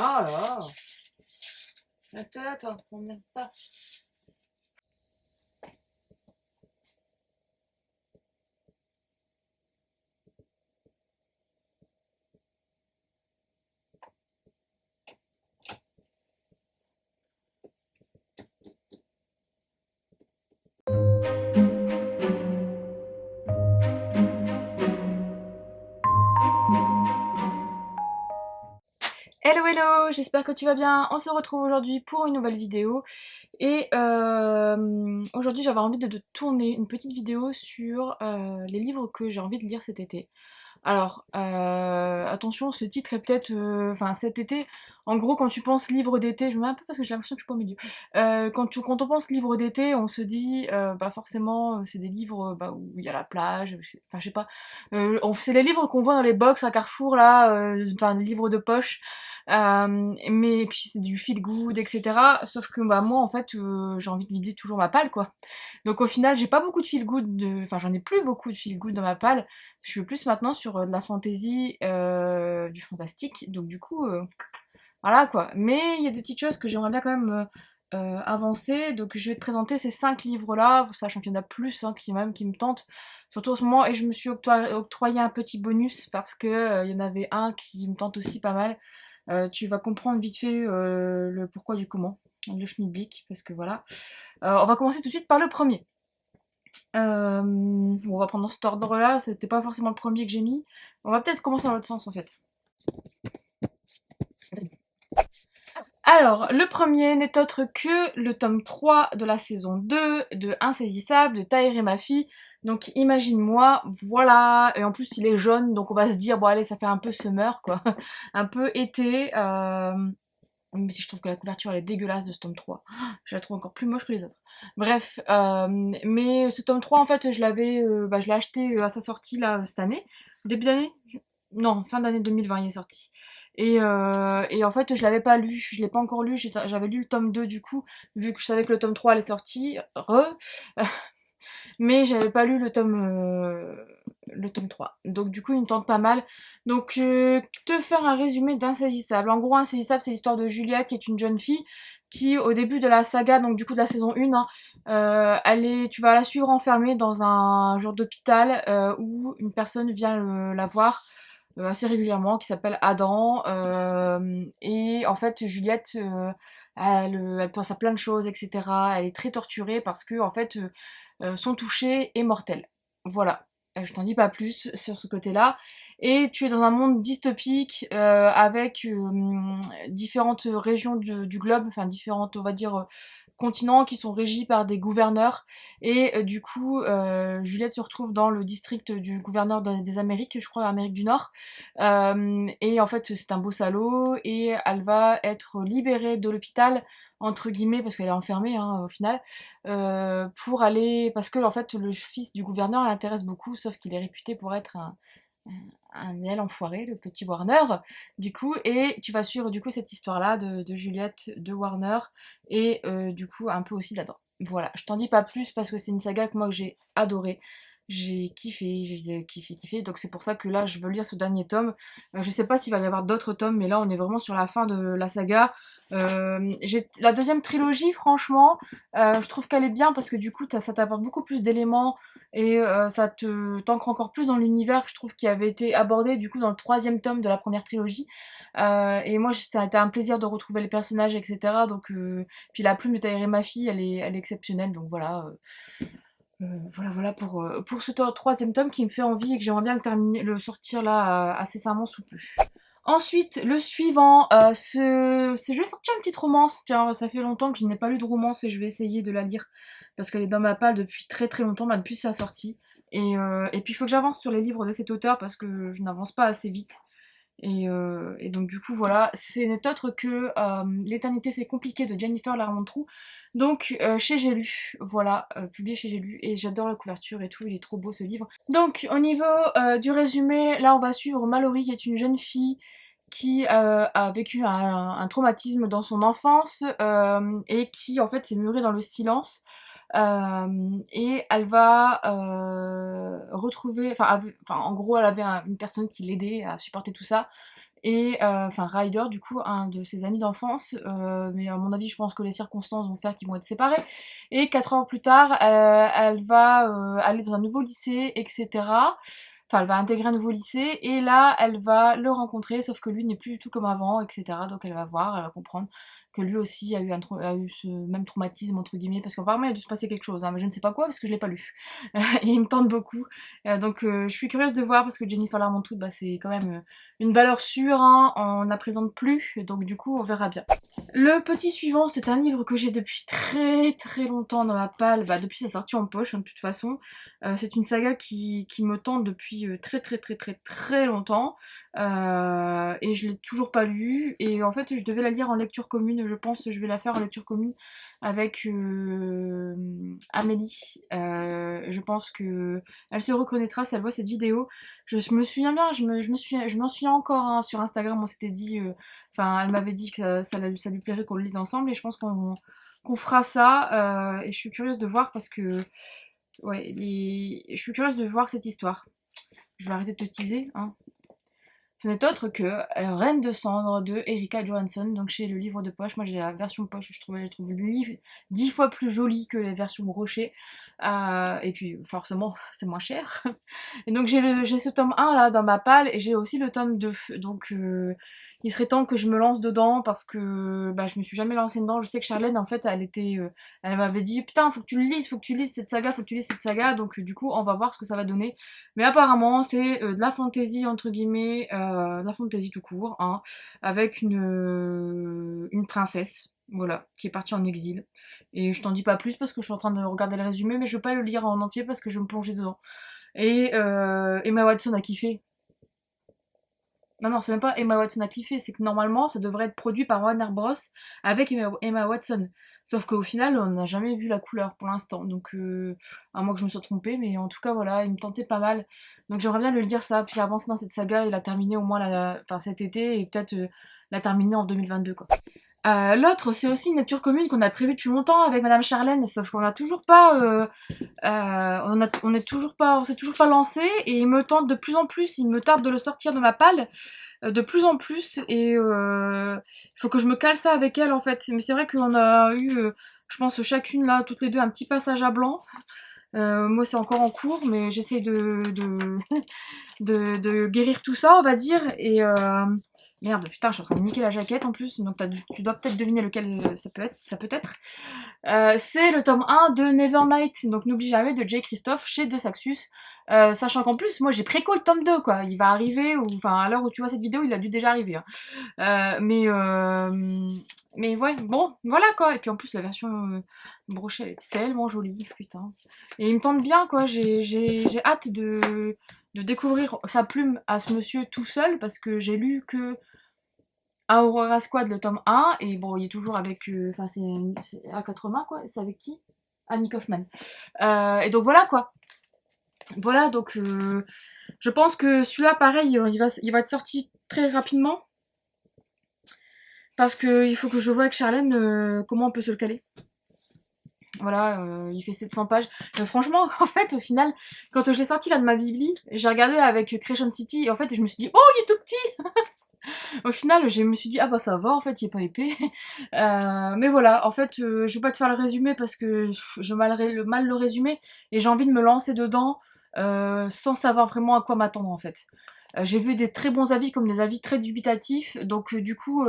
Oh là! Reste là, toi, on m'aime pas. Hello hello, j'espère que tu vas bien. On se retrouve aujourd'hui pour une nouvelle vidéo. Et aujourd'hui j'avais envie de tourner une petite vidéo sur les livres que j'ai envie de lire cet été. Alors, attention, ce titre est peut-être... Enfin, cet été, en gros, quand tu penses livre d'été, je me mets un peu parce que j'ai l'impression que je suis pas au milieu. Quand on pense livre d'été, on se dit, bah forcément, c'est des livres bah, où il y a la plage, enfin, je sais pas. C'est les livres qu'on voit dans les box à Carrefour, là, enfin, les livres de poche. Mais puis c'est du feel good, etc. Sauf que bah, moi, en fait, j'ai envie de vider toujours ma palle, quoi. Donc au final, j'ai pas beaucoup de feel good, enfin, j'en ai plus beaucoup de feel good dans ma palle. Je suis plus maintenant sur de la fantasy, du fantastique, donc du coup, voilà quoi. Mais il y a des petites choses que j'aimerais bien quand même avancer, donc je vais te présenter ces 5 livres-là, sachant qu'il y en a plus hein, qui me tentent, surtout en ce moment, et je me suis octroyé un petit bonus parce que il y en avait un qui me tente aussi pas mal. Tu vas comprendre vite fait le pourquoi du comment, le schmilblick, parce que voilà. On va commencer tout de suite par le premier. On va prendre dans cet ordre-là, c'était pas forcément le premier que j'ai mis. On va peut-être commencer dans l'autre sens en fait. Alors, le premier n'est autre que le tome 3 de la saison 2 de Insaisissable de Tahiré Mafi. Donc imagine-moi, voilà, et en plus il est jaune, donc on va se dire, bon allez, ça fait un peu summer quoi, un peu été. Même si je trouve que la couverture elle est dégueulasse de ce tome 3. Je la trouve encore plus moche que les autres. Bref, mais ce tome 3 en fait je l'ai acheté à sa sortie là cette année. Début d'année? Non, fin d'année 2020 il est sorti. Et en fait je l'avais pas lu, je l'ai pas encore lu, j'avais lu le tome 2 du coup, vu que je savais que le tome 3 allait sortir, mais j'avais pas lu le tome 3. Donc du coup, il me tente pas mal. Donc, te faire un résumé d'Insaisissable. En gros, Insaisissable, c'est l'histoire de Juliette, qui est une jeune fille, qui, au début de la saga, donc du coup de la saison 1, hein, tu vas la suivre enfermée dans un genre d'hôpital où une personne vient la voir assez régulièrement, qui s'appelle Adam. Et en fait, Juliette, elle pense à plein de choses, etc. Elle est très torturée parce que, en fait, son toucher est mortel. Voilà. Je t'en dis pas plus sur ce côté-là. Et tu es dans un monde dystopique avec différentes régions du globe, enfin différentes, on va dire, continents qui sont régis par des gouverneurs. Et du coup, Juliette se retrouve dans le district du gouverneur des Amériques, je crois, Amérique du Nord. Et en fait, c'est un beau salaud et elle va être libérée de l'hôpital entre guillemets parce qu'elle est enfermée hein, au final pour aller parce que en fait le fils du gouverneur l'intéresse beaucoup sauf qu'il est réputé pour être un réel enfoiré, le petit Warner, du coup, et tu vas suivre du coup cette histoire-là de Juliette, de Warner, et du coup un peu aussi d'Adam. Voilà, je t'en dis pas plus parce que c'est une saga que moi que j'ai adorée. J'ai kiffé, donc c'est pour ça que là je veux lire ce dernier tome. Je sais pas s'il va y avoir d'autres tomes, mais là on est vraiment sur la fin de la saga. La deuxième trilogie, franchement, je trouve qu'elle est bien parce que du coup ça t'apporte beaucoup plus d'éléments et ça te t'ancre encore plus dans l'univers que je trouve qui avait été abordé du coup dans le troisième tome de la première trilogie. Et moi ça a été un plaisir de retrouver les personnages, etc. Donc puis la plume de Tahereh Mafi, elle est exceptionnelle. Donc voilà, voilà pour ce troisième tome qui me fait envie et que j'aimerais bien le sortir là incessamment sous peu. Ensuite, le suivant, je vais sortir une petite romance. Tiens, ça fait longtemps que je n'ai pas lu de romance et je vais essayer de la lire parce qu'elle est dans ma palle depuis très très longtemps, bah, depuis sa sortie. Et puis il faut que j'avance sur les livres de cet auteur parce que je n'avance pas assez vite. Et donc du coup voilà, c'est n'est autre que L'éternité c'est compliqué de Jennifer Larmentrou. Donc chez J'ai lu, voilà, publié chez J'ai lu. Et j'adore la couverture et tout, il est trop beau ce livre. Donc au niveau du résumé, là on va suivre Mallory qui est une jeune fille qui a vécu un traumatisme dans son enfance et qui en fait s'est murée dans le silence. Et elle va retrouver, enfin en gros elle avait une personne qui l'aidait à supporter tout ça et enfin Ryder du coup, un de ses amis d'enfance, mais à mon avis je pense que les circonstances vont faire qu'ils vont être séparés, et 4 ans plus tard elle va aller dans un nouveau lycée, etc. Enfin, elle va intégrer un nouveau lycée, et là, elle va le rencontrer, sauf que lui n'est plus du tout comme avant, etc. Donc elle va voir, elle va comprendre que lui aussi a eu, a eu ce même traumatisme, entre guillemets, parce qu'apparemment il a dû se passer quelque chose, hein, mais je ne sais pas quoi, parce que je l'ai pas lu. Et il me tente beaucoup. Donc je suis curieuse de voir, parce que Jennifer Larmentout, bah, c'est quand même une valeur sûre, hein, on ne la présente plus, donc du coup on verra bien. Le petit suivant, c'est un livre que j'ai depuis très très longtemps dans ma palle, bah, depuis sa sortie en poche, hein, de toute façon. C'est une saga qui me tente depuis très très très très très longtemps, et je l'ai toujours pas lu, et en fait je devais la lire en lecture commune, je pense que je vais la faire en lecture commune avec Amélie. Je pense que elle se reconnaîtra si elle voit cette vidéo. Je me souviens bien, je m'en souviens encore, hein, sur Instagram on s'était dit, enfin elle m'avait dit que ça lui plairait qu'on le lise ensemble, et je pense qu'on fera ça, et je suis curieuse de voir parce que ouais, je suis curieuse de voir cette histoire. Je vais arrêter de te teaser, hein. Ce n'est autre que Reine de cendre de Erika Johansson, donc chez le livre de poche. Moi j'ai la version poche, je trouve le livre 10 fois plus joli que les versions brochées. Et puis forcément c'est moins cher. Et donc j'ai ce tome 1 là dans ma palle, et j'ai aussi le tome 2. Donc il serait temps que je me lance dedans, parce que bah, je me suis jamais lancée dedans. Je sais que Charlène en fait elle m'avait dit putain faut que tu le lises, faut que tu lises cette saga, faut que tu lises cette saga. Donc du coup on va voir ce que ça va donner. Mais apparemment c'est de la fantasy entre guillemets, de la fantasy tout court, hein, avec une princesse. Voilà, qui est partie en exil. Et je t'en dis pas plus parce que je suis en train de regarder le résumé, mais je veux pas le lire en entier parce que je vais me plonger dedans. Et Emma Watson a kiffé. Non, non, c'est même pas Emma Watson a kiffé, c'est que normalement ça devrait être produit par Warner Bros. Avec Emma Watson. Sauf qu'au final, on n'a jamais vu la couleur pour l'instant. Donc, à moins que je me sois trompée, mais en tout cas, voilà, il me tentait pas mal. Donc, j'aimerais bien le lire ça, puis avancer dans cette saga et la terminer au moins enfin, cet été, et peut-être la terminer en 2022, quoi. L'autre, c'est aussi une lecture commune qu'on a prévue depuis longtemps avec Madame Charlène, sauf qu'on n'a toujours pas on s'est toujours pas lancé, et il me tente de plus en plus, il me tarde de le sortir de ma palle, de plus en plus, et il faut que je me cale ça avec elle en fait. Mais c'est vrai qu'on a eu, je pense chacune là, toutes les deux, un petit passage à blanc. Moi c'est encore en cours, mais j'essaie de guérir tout ça, on va dire, et merde, putain, je suis en train de niquer la jaquette en plus, donc tu dois peut-être deviner lequel ça peut être. C'est le tome 1 de Nevernight, donc n'oublie jamais, de J. Christophe chez De Saxus. Sachant qu'en plus, moi j'ai préco le tome 2, quoi. Il va arriver, ou enfin à l'heure où tu vois cette vidéo, il a dû déjà arriver, hein. Mais ouais, bon, voilà quoi. Et puis en plus, la version brochée, elle est tellement jolie, putain. Et il me tente bien, quoi. J'ai hâte de découvrir sa plume à ce monsieur tout seul, parce que j'ai lu que Aurora Squad, le tome 1, et bon, il est toujours avec. Enfin, c'est à quatre mains, quoi. C'est avec qui? Annie Kaufman. Et donc voilà, quoi. Voilà, donc je pense que celui-là, pareil, il va être sorti très rapidement. Parce que il faut que je vois avec Charlène comment on peut se le caler. Voilà, il fait 700 pages. Franchement, en fait, au final, quand je l'ai sorti là de ma bibli, j'ai regardé avec Creation City, et en fait, je me suis dit, oh, il est tout petit. Au final, je me suis dit, ah bah ça va, en fait, il est pas épais. Mais voilà, en fait, je vais pas te faire le résumé parce que je mal le résumé, et j'ai envie de me lancer dedans sans savoir vraiment à quoi m'attendre, en fait. J'ai vu des très bons avis comme des avis très dubitatifs, donc du coup,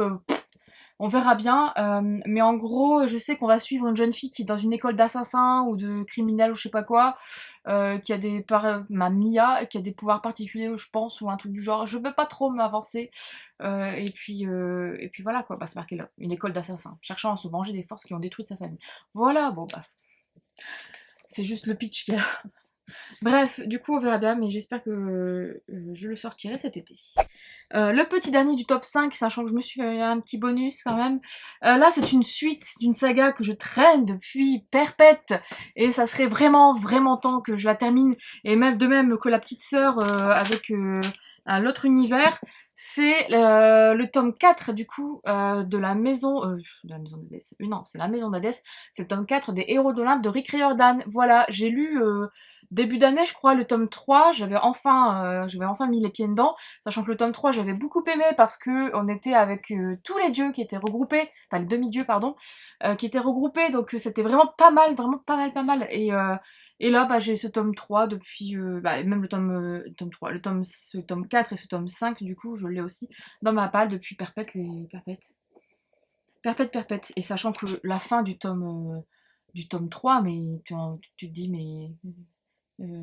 on verra bien. Mais en gros, je sais qu'on va suivre une jeune fille qui est dans une école d'assassins ou de criminels ou je sais pas quoi, qui a ma Mia, qui a des pouvoirs particuliers, je pense, ou un truc du genre. Je veux pas trop m'avancer. Et puis voilà quoi, bah, c'est marqué là, une école d'assassins, cherchant à se venger des forces qui ont détruit sa famille. Voilà, bon bah, c'est juste le pitch qu'il y a. Bref, du coup on verra bien, mais j'espère que je le sortirai cet été. Le petit dernier du top 5, sachant que je me suis fait un petit bonus quand même. Là, c'est une suite d'une saga que je traîne depuis perpète, et ça serait vraiment, vraiment temps que je la termine, et même de même que la petite sœur avec un autre univers. C'est le tome 4 du coup de la maison d'Hadès. Non, c'est la maison d'Hadès. C'est le tome 4 des Héros d'Olympe de Rick Riordan. Voilà, j'ai lu début d'année, je crois, le tome 3, j'avais enfin mis les pieds dedans, sachant que le tome 3, j'avais beaucoup aimé parce que on était avec tous les dieux qui étaient regroupés, enfin les demi-dieux, pardon, qui étaient regroupés, donc c'était vraiment pas mal, vraiment pas mal, pas mal. Et là, bah, j'ai ce tome 3 depuis, bah, même tome 3, ce tome 4 et ce tome 5, du coup, je l'ai aussi dans ma palle depuis perpète. Et sachant que la fin du tome 3, mais tu te dis, mais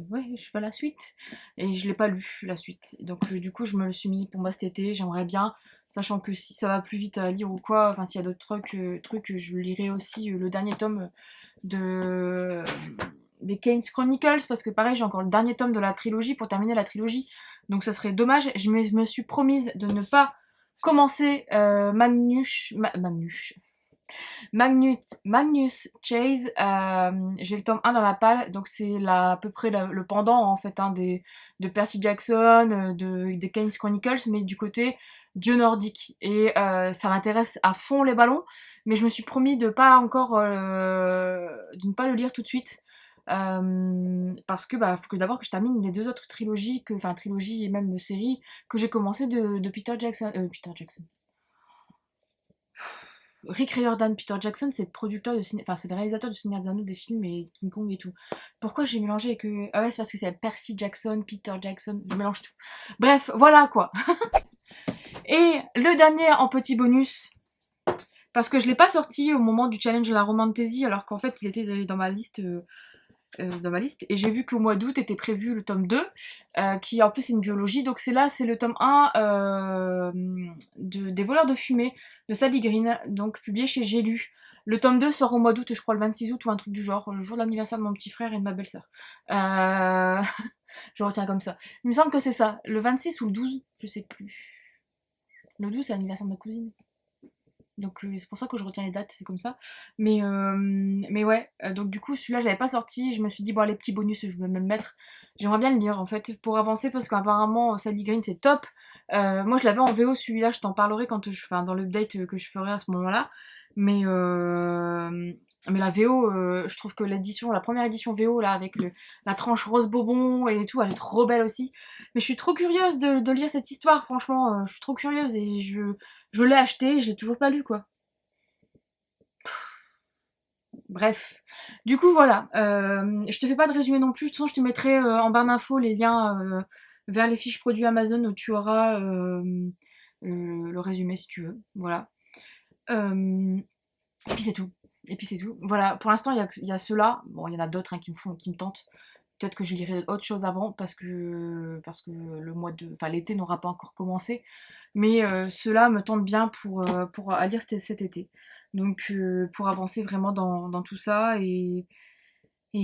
ouais, je veux la suite. Et je l'ai pas lu, la suite. Donc du coup, je me le suis mis pour moi cet été, j'aimerais bien, sachant que si ça va plus vite à lire ou quoi, enfin s'il y a d'autres trucs, je lirai aussi le dernier tome de des Kane's Chronicles, parce que pareil, j'ai encore le dernier tome de la trilogie pour terminer la trilogie. Donc ça serait dommage. Je me suis promise de ne pas commencer Magnus Chase. J'ai le tome 1 dans ma palle, donc c'est à peu près le pendant en fait hein, de Percy Jackson, des Kane's Chronicles, mais du côté dieu nordique. Et ça m'intéresse à fond les ballons, mais je me suis promis de ne pas le lire tout de suite. Parce que bah faut que d'abord que je termine les deux autres trilogies, enfin trilogie et même série que j'ai commencé de Peter Jackson. Rick Riordan, Peter Jackson, c'est le producteur de enfin c'est le réalisateur du Seigneur des Anneaux, des films et King Kong et tout. Pourquoi j'ai mélangé avec ah ouais, c'est parce que c'est Percy Jackson, Peter Jackson, je mélange tout. Bref, voilà quoi. Et le dernier en petit bonus, parce que je l'ai pas sorti au moment du challenge de la Romantasy, alors qu'en fait il était dans ma liste. Et j'ai vu qu'au mois d'août était prévu le tome 2, qui en plus est une duologie, donc c'est le tome 1 des voleurs de fumée de Sally Green, donc publié chez J'ai lu. Le tome 2 sort au mois d'août, je crois le 26 août ou un truc du genre, le jour de l'anniversaire de mon petit frère et de ma belle-sœur. Je retiens comme ça. Il me semble que c'est ça, le 26 ou le 12, je sais plus. Le 12 c'est l'anniversaire de ma cousine. Donc c'est pour ça que je retiens les dates, c'est comme ça. Mais ouais, donc du coup celui-là j'avais pas sorti, je me suis dit bon les petits bonus je vais me le mettre. J'aimerais bien le lire en fait pour avancer parce qu'apparemment Sally Green c'est top. Moi je l'avais en VO celui-là, je t'en parlerai enfin dans l'update que je ferai à ce moment-là. Mais la VO, je trouve que la première édition VO là avec la tranche rose bobon et tout, elle est trop belle aussi. Mais je suis trop curieuse de lire cette histoire, franchement, je suis trop curieuse et je l'ai acheté, je l'ai toujours pas lu quoi. Bref. Du coup voilà, je te fais pas de résumé non plus, de toute façon je te mettrai en barre d'infos les liens vers les fiches produits Amazon où tu auras le résumé si tu veux. Voilà. Et puis c'est tout. Et puis c'est tout. Voilà, pour l'instant il y a ceux-là. Bon, il y en a d'autres hein, qui me tentent. Peut-être que je lirai autre chose avant parce que l'été n'aura pas encore commencé. Mais ceux-là me tentent bien à lire cet été. Donc pour avancer vraiment dans tout ça et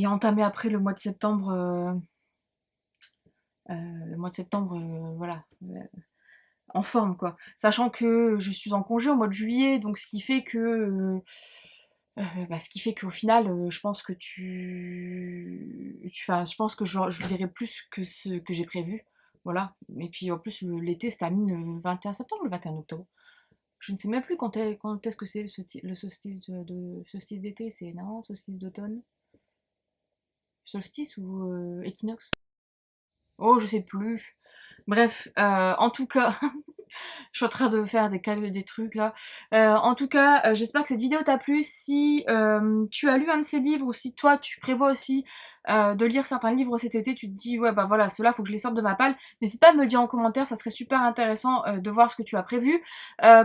entamer après le mois de septembre. Voilà, en forme quoi. Sachant que je suis en congé au mois de juillet, donc ce qui fait qu'au final, je pense que enfin, je pense que je dirais plus que ce que j'ai prévu. Voilà. Et puis en plus, l'été se termine le 21 septembre ou le 21 octobre. Je ne sais même plus quand est-ce que c'est le solstice solstice d'été, c'est non, solstice d'automne. Solstice ou équinoxe? Oh, je sais plus. Bref, en tout cas, je suis en train de faire des trucs là. En tout cas, j'espère que cette vidéo t'a plu. Si tu as lu un de ces livres ou si toi tu prévois aussi de lire certains livres cet été, tu te dis ouais bah voilà, ceux-là faut que je les sorte de ma palle. N'hésite pas à me le dire en commentaire, ça serait super intéressant de voir ce que tu as prévu.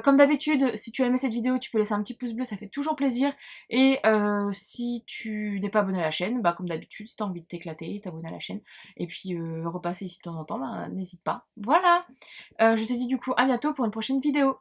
Comme d'habitude, si tu as aimé cette vidéo, tu peux laisser un petit pouce bleu, ça fait toujours plaisir. Et si tu n'es pas abonné à la chaîne, bah comme d'habitude, si tu as envie de t'éclater, t'abonnes à la chaîne. Et puis repasser ici de temps en temps, bah, n'hésite pas. Voilà. Je te dis du coup à bientôt pour une prochaine vidéo.